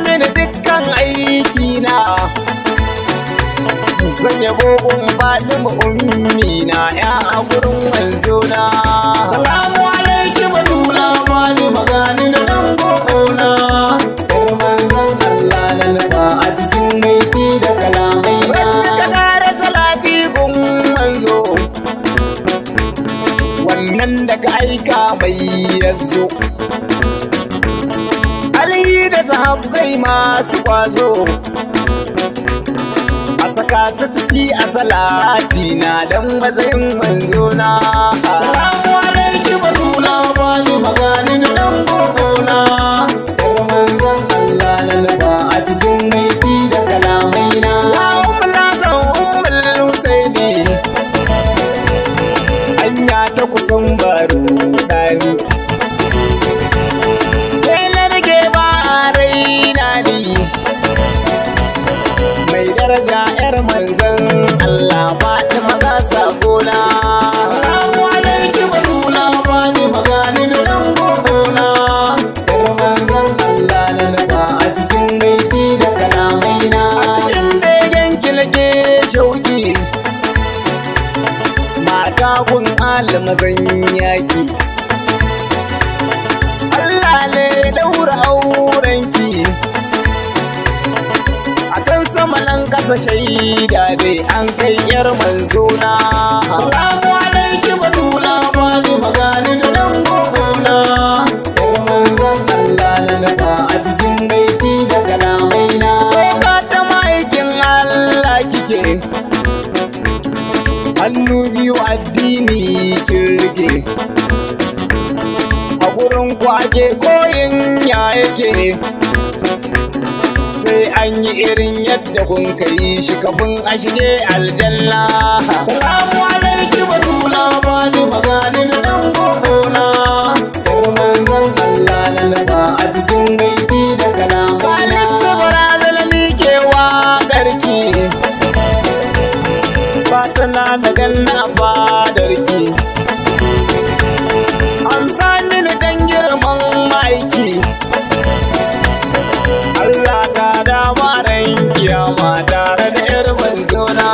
mini dukkan aikina, zan yabo Fatima ummina ya a gurin manzona. Salamu alaiki batula bani magani da dan gogona, yar manzon Allah na nufa a cikin maiki da kalamai na. Ka kara salati gun manzo, wannan da ka aika mai yazo. Ali da sahabbai masu kwazo, a saka su ciki a salati na dan matsayin manzona. Salamu alaiki batula bani magani da dan gogona, yar manzon Allah na nufa a cikin maiki da kalamai na. Ya ummul hasan ummul husaini, hanya ta kusan baro dani, kai na rage ba a raina ni, mai daraja yar manzon Allah Fatima ga sakona. Salamu alaiki batula bani magani da dan gogona, yar manzon Allah na nufa a cikin maiki da kalamai na. A cikin begen kilge shauki, mata gun almazan yaki, Allah ne daura aurenki, a can sama nan kasa shaida dai an kai yar manzona. Salamu alaiki batula bani magani da dan gogona, yar manzon Allah na nufa a cikin maiki da kalamai na. Soka ta maikin Allah kike, hannu biyu addini kirge, a gurin kwake koyin ya yake, sai an yi irin yadda kun kai shi kafin a shige aljanna. Salamu alaiki batula bani magani da dan gogona, yar manzon Allah na nufa a cikin maiki da kalamai na. Salisu barazana ni ke waƙarki, fatana da ganna fadarki, amsa mini dan girman maiki, Allah ka dama ran kiyama tare da yar manzona.